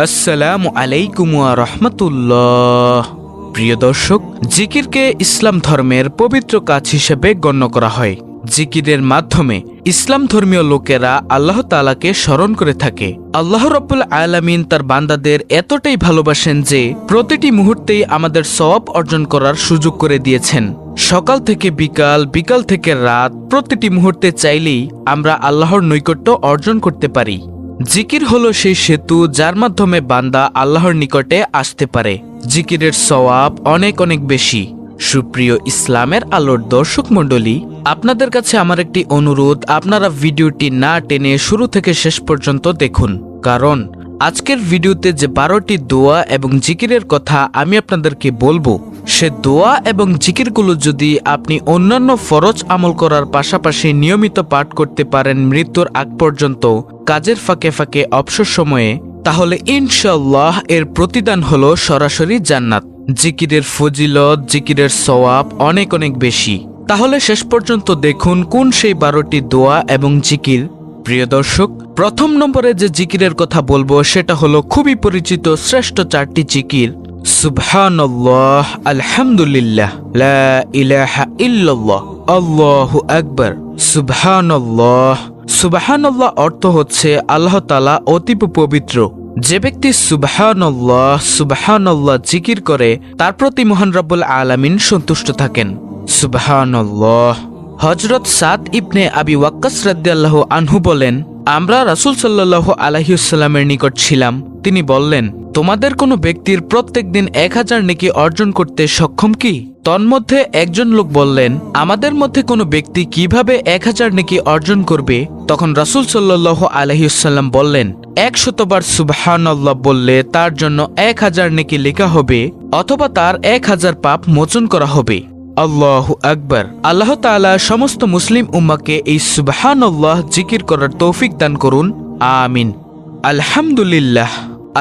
আসসালামু আলাইকুম ওয়া রাহমাতুল্লাহ। প্রিয় দর্শক, জিকিরকে ইসলাম ধর্মের পবিত্র কাজ হিসেবে গণ্য করা হয়। জিকিরের মাধ্যমে ইসলাম ধর্মীয় লোকেরা আল্লাহ তাআলাকে স্মরণ করে থাকে। আল্লাহ রাব্বুল আলামিন তার বান্দাদের এতটাই ভালোবাসেন যে প্রতিটি মুহূর্তেই আমাদের সওয়াব অর্জন করার সুযোগ করে দিয়েছেন। সকাল থেকে বিকাল, বিকাল থেকে রাত, প্রতিটি মুহূর্তে চাইলেই আমরা আল্লাহর নৈকট্য অর্জন করতে পারি। জিকির হলো সেই সেতু যার মাধ্যমে বান্দা আল্লাহর নিকটে আসতে পারে। জিকিরের সওয়াব অনেক অনেক বেশি। সুপ্রিয় ইসলামের আলোর দর্শক মণ্ডলী, আপনাদের কাছে আমার একটি অনুরোধ, আপনারা ভিডিওটি না টেনে শুরু থেকে শেষ পর্যন্ত দেখুন। কারণ আজকের ভিডিওতে যে 12টি দোয়া এবং জিকিরের কথা আমি আপনাদেরকে বলবো, সে দোয়া এবং জিকিরগুলো যদি আপনি অন্যান্য ফরজ আমল করার পাশাপাশি নিয়মিত পাঠ করতে পারেন মৃত্যুর আগ পর্যন্ত, কাজের ফাঁকে ফাঁকে অবসর সময়ে, তাহলে ইনশাআল্লাহ এর প্রতিদান হলো সরাসরি জান্নাত। জিকিরের ফজিলত, জিকিরের সওয়াব অনেক অনেক বেশি। তাহলে শেষ পর্যন্ত দেখুন কোন সেই 12টি দোয়া এবং জিকির। প্রিয় দর্শক, প্রথম নম্বরে যে জিকিরের কথা বলবো সেটা হলো খুবই পরিচিত শ্রেষ্ঠ 4টি জিকির। সুবহানাল্লাহ, আলহামদুলিল্লাহ, লা ইলাহা ইল্লাল্লাহ, আল্লাহু আকবার। সুবহানাল্লাহ। সুবহানাল্লাহ অর্থ হচ্ছে আল্লাহ তাআলা অতীব পবিত্র। যে ব্যক্তি সুবহানাল্লাহ সুবহানাল্লাহ জিকির করে তার প্রতি মহান রব্বুল আলামিন সন্তুষ্ট থাকেন। সুবহানাল্লাহ। হযরত সাদ ইবনে আবি ওয়াক্কাস রাদিয়াল্লাহু আনহু বলেন, আমরা রাসূল সাল্লাল্লাহু আলাইহি ওয়াসাল্লামের নিকট ছিলাম। তিনি বললেন, তোমাদের কোনো ব্যক্তির প্রত্যেক দিন 1000 নেকি অর্জন করতে সক্ষম কি? তন্মধ্যে একজন লোক বললেন, আমাদের মধ্যে কোনো ব্যক্তি কিভাবে 1000 নেকি অর্জন করবে? তখন রাসূল সাল্লাল্লাহু আলাইহি ওয়াসাল্লাম বললেন, 100 বার সুবহানাল্লাহ বললে তার জন্য 1000 নেকি লেখা হবে, অথবা তার 1000 পাপ মোচন করা হবে। আল্লাহু আকবার। আল্লাহ তাআলা সমস্ত মুসলিম উম্মাহকে এই সুবহানাল্লাহ জিকির করার তৌফিক দান করুন, আমিন। আলহামদুলিল্লাহ।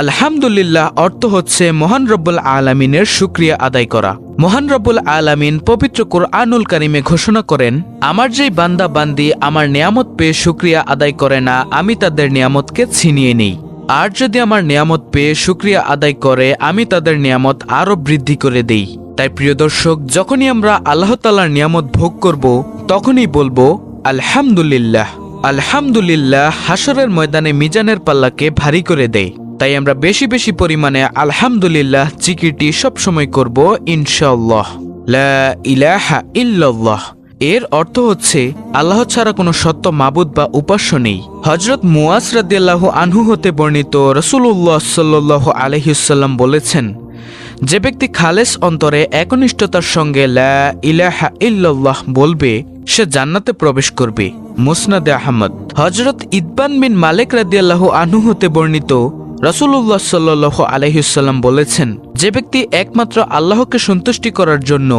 আলহামদুলিল্লাহ অর্থ হচ্ছে মহান রব্বুল আলামিনের শুকরিয়া আদায় করা। মহান রব্বুল আলামিন পবিত্র কুরআনুল কারীমে ঘোষণা করেন, আমার যেই বান্দা বান্দি আমার নিয়ামত পেয়ে শুকরিয়া আদায় করে না, আমি তাদের নিয়ামতকে ছিনিয়ে নেই। আর যদি আমার নিয়ামত পেয়ে শুকরিয়া আদায় করে, আমি তাদের নিয়ামত আরো বৃদ্ধি করে দেই। তাই প্রিয় দর্শক, যখনই আমরা আল্লাহ তাআলার নিয়ামত ভোগ করব, তখনই বলবো আলহামদুলিল্লাহ। আলহামদুলিল্লাহ হাশরের ময়দানে মিজানের পাল্লাকে ভারী করে দেয়। তাই আমরা বেশি বেশি পরিমাণে আলহামদুলিল্লাহ জিকিরটি সবসময় করব ইনশাআল্লাহ। লা ইলাহা ইল্লাল্লাহ এর অর্থ হচ্ছে আল্লাহ ছাড়া কোনো সত্য মাবুদ বা উপাস্য নেই। হযরত মুআজ রাদিয়াল্লাহু আনহু হতে বর্ণিত, রাসূলুল্লাহ সাল্লাল্লাহু আলাইহি ওয়াসাল্লাম বলেছেন, যে ব্যক্তি খালেস অন্তরে একনিষ্ঠতার সঙ্গে লা ইলাহা ইল্লাল্লাহ বলবে, সে জান্নাতে প্রবেশ করবে। মুসনাদে আহমদ। হযরত ইতবান বিন মালিক রাদিয়াল্লাহু আনহু হতে বর্ণিত, রাসূলুল্লাহ সাল্লাল্লাহু আলাইহি ওয়াসাল্লাম বলেছেন, যে ব্যক্তি একমাত্র আল্লাহকে সন্তুষ্টি করার জন্য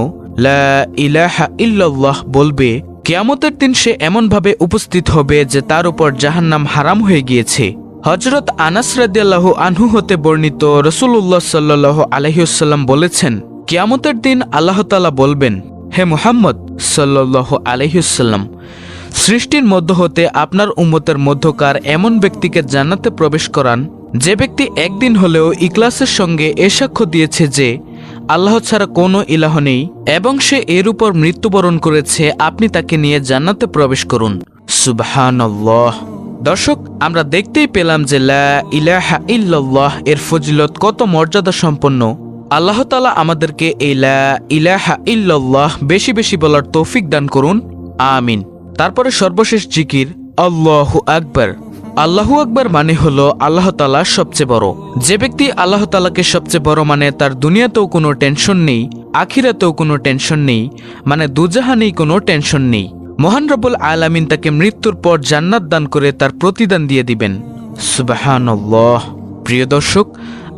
লা ইলাহা ইল্লাল্লাহ বলবে, কিয়ামতের দিন সে এমনভাবে উপস্থিত হবে যে তার উপর জাহান্নাম হারাম হয়ে গিয়েছে। হযরত আনাস রাদিয়াল্লাহু আনহু হতে বর্ণিত, রাসূলুল্লাহ সাল্লাল্লাহু আলাইহি ওয়াসাল্লাম বলেছেন, কিয়ামতের দিন আল্লাহ তাআলা বলবেন, হে মুহাম্মদ সাল্লাল্লাহু আলাইহি ওয়াসাল্লাম, সৃষ্টির মধ্য হতে আপনার উম্মতের মধ্যকার এমন ব্যক্তিকে জান্নাতে প্রবেশ করান যে ব্যক্তি একদিন হলেও ইখলাসের সঙ্গে এ সাক্ষ্য দিয়েছে যে আল্লাহ ছাড়া কোনো ইলাহ নেই এবং সে এর উপর মৃত্যুবরণ করেছে, আপনি তাকে নিয়ে জান্নাতে প্রবেশ করুন। সুবহানাল্লাহ। দর্শক, আমরা দেখতেই পেলাম যে লা ইলাহা ইল্লাল্লাহ এর ফজিলত কত মর্যাদা সম্পন্ন। আল্লাহ তাআলা আমাদেরকে এই লা ইলাহা ইল্লাল্লাহ বেশি বেশি বলার তৌফিক দান করুন, আমিন। তারপরে সর্বশেষ জিকির আল্লাহু আকবার। আল্লাহু আকবার মানে হলো আল্লাহ তাআলা সবচেয়ে বড়। যে ব্যক্তি আল্লাহ তাআলাকে সবচেয়ে বড় মানে তার দুনিয়াতেও কোনো টেনশন নেই, আখিরাতেও কোনো টেনশন নেই, মানে দুজাহানেই কোনো টেনশন নেই। মহান রব্বুল আলামিন তাকে মৃত্যুর পর জান্নাত দান করে তার প্রতিদান দিয়ে দিবেন। সুবহানাল্লাহ। প্রিয় দর্শক,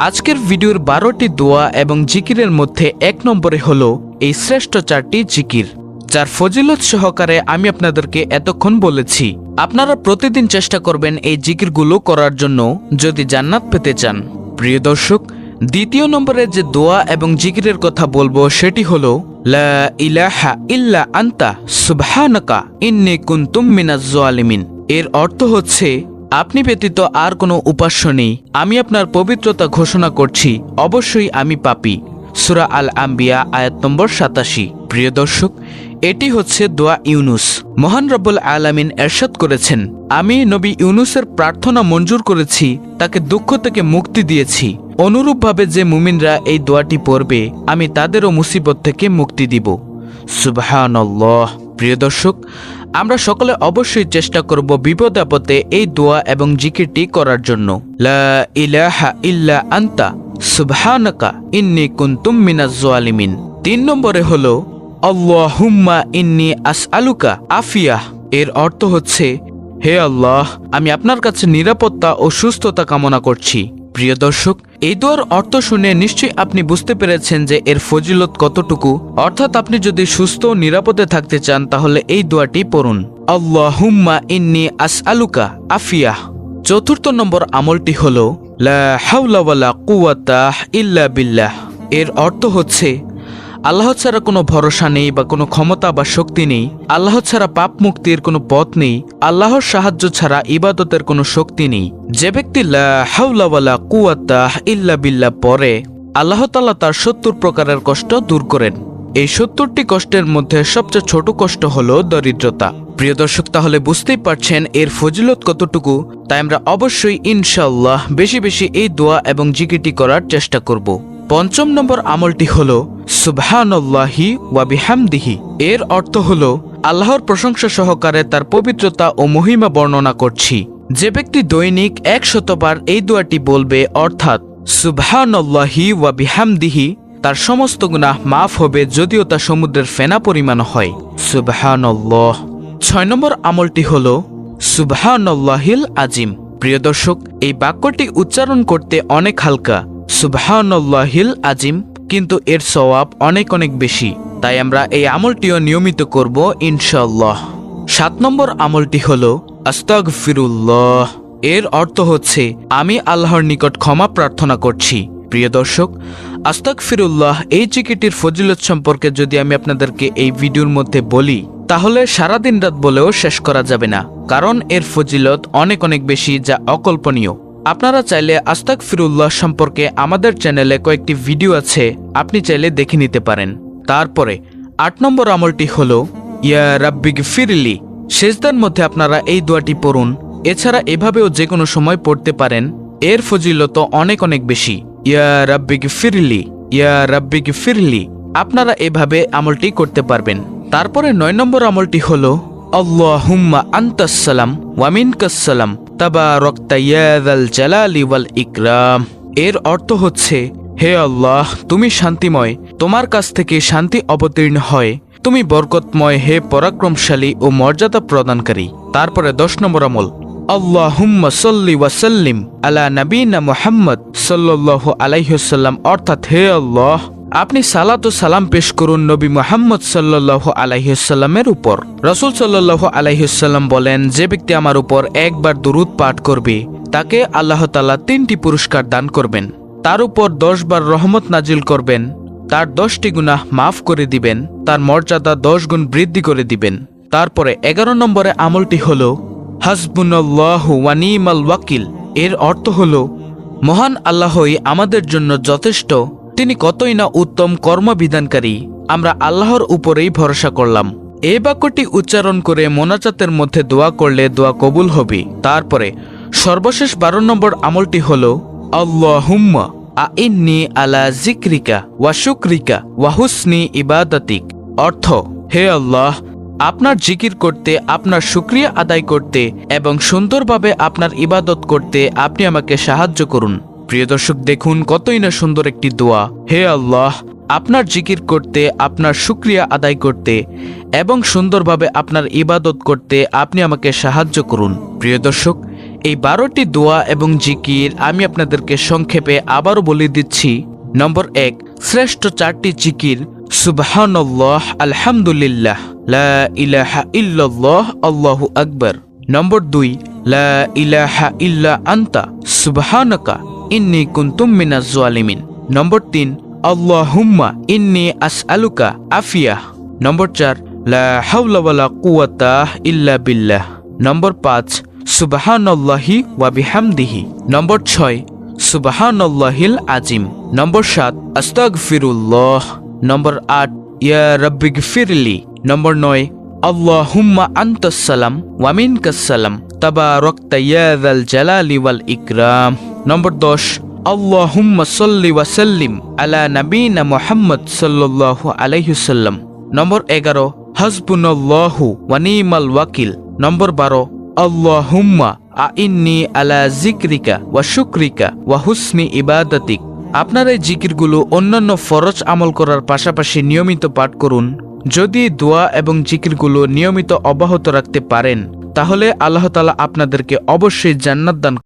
আজকের ভিডিওর 12টি দোয়া এবং জিকিরের মধ্যে 1 নম্বরে হলো এই শ্রেষ্ঠ 4টি জিকির, যার ফজিলত সহকারে আমি আপনাদেরকে এতক্ষণ বলেছি। আপনারা প্রতিদিন চেষ্টা করবেন এই জিকিরগুলো করার জন্য যদি জান্নাত পেতে চান। প্রিয় দর্শক, দ্বিতীয় নম্বরে যে দোয়া এবং জিকিরের কথা বলবো সেটি হলো লা ইলাহা ইল্লা আনতা সুবহানাকা ইন্নী কুনতু মিনাজ জালিমিন। এর অর্থ হচ্ছে আপনি ব্যতীত আর কোনো উপাস্য নেই, আমি আপনার পবিত্রতা ঘোষণা করছি, অবশ্যই আমি পাপী। সূরা আল আম্বিয়া আয়াত নম্বর 87। প্রিয় দর্শক, এটি হচ্ছে দোয়া ইউনুস। মহান রব্বুল আলামিন এরশাদ করেছেন, আমি নবী ইউনুসের প্রার্থনা মঞ্জুর করেছি, তাকে দুঃখ থেকে মুক্তি দিয়েছি। অনুরূপভাবে যে মুমিনরা এই দোয়াটি পড়বে, আমি তাদেরও মুসিবত থেকে মুক্তি দিব। সুবহানাল্লাহ। প্রিয় দর্শক, আমরা সকলে অবশ্যই চেষ্টা করব বিপদ আপদে এই দোয়া এবং জিকিরটি করার জন্য। লা ইলাহা ইল্লা আনতা সুবহানাকা ইন্নী কুনতুম মিনাজ জালিমিন। 3 নম্বরে হলো আল্লাহুম্মা ইন্নী আসআলুকা আফিয়াহ। এর অর্থ হচ্ছে, হে আল্লাহ, আমি আপনার কাছে নিরাপত্তা ও সুস্থতা কামনা করছি। প্রিয় দর্শক, এই দোয়ার অর্থ শুনে নিশ্চয়ই আপনি বুঝতে পেরেছেন যে এর ফজিলত কতটুকু। অর্থাৎ আপনি যদি সুস্থ ও নিরাপদে থাকতে চান তাহলে এই দোয়াটি পড়ুন, আল্লাহুম্মা ইন্নী আসআলুকা আফিয়াহ। 4 নম্বর আমলটি হলো লা হাওলা ওয়ালা কুওয়াতা ইল্লা বিল্লাহ। এর অর্থ হচ্ছে, আল্লাহ ছাড়া কোনো ভরসা নেই বা কোনো ক্ষমতা বা শক্তি নেই, আল্লাহ ছাড়া পাপ মুক্তির কোনো পথ নেই, আল্লাহর সাহায্য ছাড়া ইবাদতের কোনো শক্তি নেই। যে ব্যক্তি লা হাওলা ওয়ালা কুওয়াতা ইল্লা বিল্লাহ পড়ে, আল্লাহ তাআলা তার 70 প্রকারের কষ্ট দূর করেন। এই 70টি কষ্টের মধ্যে সবচেয়ে ছোট কষ্ট হলো দরিদ্রতা। প্রিয় দর্শক, তাহলে বুঝতেই পারছেন এর ফজিলত কতটুকু। তাই আমরা অবশ্যই ইনশাআল্লাহ বেশি বেশি এই দোয়া এবং জিকিরটি করার চেষ্টা করব। 5 নম্বর আমলটি হলো সুবহানাল্লাহি ওয়া বিহামদিহি। এর অর্থ হলো, আল্লাহর প্রশংসা সহকারে তার পবিত্রতা ও মহিমা বর্ণনা করছি। যে ব্যক্তি দৈনিক 100 বার এই দোয়াটি বলবে, অর্থাৎ সুবহানাল্লাহি ওয়া বিহামদিহি, তার সমস্ত গুনাহ মাফ হবে, যদিও তা সমুদ্রের ফেনা পরিমাণ হয়। সুবহানাল্লাহ। 6 নম্বর আমলটি হলো সুবহানাল্লাহিল আজিম। প্রিয় দর্শক, এই বাক্যটি উচ্চারণ করতে অনেক হালকা, সুবহানাল্লাহিল আজিম, কিন্তু এর সওয়াব অনেক অনেক বেশি। তাই আমরা এই আমলটিও নিয়মিত করব ইনশাআল্লাহ। 7 নম্বর আমলটি হলো আস্তাগফিরুল্লাহ। এর অর্থ হচ্ছে, আমি আল্লাহর নিকট ক্ষমা প্রার্থনা করছি। প্রিয় দর্শক, আস্তাগফিরুল্লাহ এই জিকিরটির ফজিলত সম্পর্কে যদি আমি আপনাদেরকে এই ভিডিওর মধ্যে বলি, তাহলে সারাদিন রাত বলেও শেষ করা যাবে না, কারণ এর ফজিলত অনেক অনেক বেশি, যা অকল্পনীয়। আপনারা চাইলে আস্তাগফিরুল্লাহ সম্পর্কে আমাদের চ্যানেলে কয়েকটি ভিডিও আছে, আপনি চাইলে দেখে নিতে পারেন। তারপরে 8 নম্বর আমলটি হলো ইয়া রাব্বিগফিরলি। সেজদার মধ্যে আপনারা এই দোয়াটি পড়ুন। এছাড়া এভাবেও যে কোনো সময় পড়তে পারেন, এর ফজিলত অনেক অনেক বেশি। ইয়া রাব্বিগফিরলি, ইয়া রাব্বিগফিরলি, আপনারা এভাবে আমলটি করতে পারবেন। তারপরে 9 নম্বর আমলটি হলো আল্লাহুম্মা আনতাস সালাম ওয়া মিনকাস সালাম তাবারাকতা ইয়া যাল জালালি ওয়াল ইকরাম। এর অর্থ হচ্ছে, হে আল্লাহ, তুমি শান্তিময়, তোমার কাছ থেকে শান্তি অবতীর্ণ হয়, তুমি বরকতময়, হে পরাক্রমশালী ও মর্যাদা প্রদানকারী। তারপরে 10 নম্বর আমল আল্লাহুম্মা সাল্লি ওয়া সাল্লিম আলা নবিনা মুহাম্মদ সাল্লাল্লাহু আলাইহি ওয়াসাল্লাম, অর্থাৎ হে আল্লাহ, আপনি সালাত ও সালাম পেশ করুন নবী মুহাম্মদ সাল্লাল্লাহু আলাইহি ওয়াসাল্লামের উপর। রাসূল সাল্লাল্লাহু আলাইহি ওয়াসাল্লাম বলেন, যে ব্যক্তি আমার উপর একবার দুরূদ পাঠ করবে, তাকে আল্লাহ তাআলা 3টি পুরস্কার দান করবেন। তার উপর 10 বার রহমত নাজিল করবেন, তার 10টি গুনাহ মাফ করে দিবেন, তার মর্যাদা 10 গুণ বৃদ্ধি করে দিবেন। তারপরে 11 নম্বরে আমলটি হলো হাসবুনাল্লাহু ওয়া নি'মাল ওয়াকিল। এর অর্থ হলো, মহান আল্লাহই আমাদের জন্য যথেষ্ট, তিনি কতই না উত্তম কর্মবিধানকারী, আমরা আল্লাহর উপরেই ভরসা করলাম। এই বাক্যটি উচ্চারণ করে মোনাজাতের মধ্যে দোয়া করলে দোয়া কবুল হবে। তারপরে সর্বশেষ 12 নম্বর আমলটি হলো আল্লাহুম্মা আইন্নি আলা যিকরিকা ওয়া শুকরিকা ওয়া হুসনি ইবাদাতিক। অর্থ, হে আল্লাহ, আপনার জিকির করতে, আপনার শুকরিয়া আদায় করতে এবং সুন্দরভাবে আপনার ইবাদত করতে আপনি আমাকে সাহায্য করুন। প্রিয় দর্শক, দেখুন কতই না সুন্দর একটি দোয়া। হে আল্লাহ, আপনার জিকির করতে, আপনার শুকরিয়া আদায় করতে এবং সুন্দরভাবে আপনার ইবাদত করতে আপনি আমাকে সাহায্য করুন। প্রিয় দর্শক, এই 12টি দোয়া এবং জিকির আমি আপনাদেরকে সংক্ষেপে আবারও বলে দিচ্ছি। নম্বর 1, শ্রেষ্ঠ 4টি জিকির সুবহানাল্লাহ, আলহামদুলিল্লাহ, লা ইলাহা ইল্লাল্লাহ, আল্লাহু আকবার। নম্বর 2, লা ইলাহা ইল্লা আনতা সুবহানাকা ইন্নী কুনতুম মিনাজ জালিমিন। নম্বর 3, আল্লাহুম্মা ইন্নী আসআলুকা আফিয়াহ। নম্বর 4, লা হাওলা ওয়ালা কুওয়াতা ইল্লা বিল্লাহ। নম্বর 5, সুবহানাল্লাহি ওয়া বিহামদিহি। নম্বর 6 সুবহানাল্লাহিল আজিম। নম্বর 7 আস্তাগফিরুল্লাহ। নম্বর 8 ইয়া রাব্বিগফিরলি। নম্বর 9 আল্লাহুম্মা আনতাস সালাম ওয়া মিনকাস সালাম তাবারাকতা ইয়া যাল জালালি ওয়াল ইকরাম। নম্বর 10 আল্লাহুম্মা সাল্লি ওয়া সাল্লিম আলা নাবিয়িনা মুহাম্মদ সাল্লাল্লাহু আলাইহি ওয়াসাল্লাম। নম্বর 11 হাসবুনাল্লাহু ওয়া নি'মাল ওয়াকিল। নম্বর 12 আল্লাহুম্মা আইন্নি আলা যিকরিকা ওয়া শুকরিকা ওয়া হুসনি ইবাদাতিক। আপনার এই জিকিরগুলো অন্যান্য ফরজ আমল করার পাশাপাশি নিয়মিত পাঠ করুন। যদি দোয়া এবং জিকিরগুলো নিয়মিত অব্যাহত রাখতে পারেন তাহলে আল্লাহ তাআলা আপনাদেরকে অবশ্যই জান্নাত দান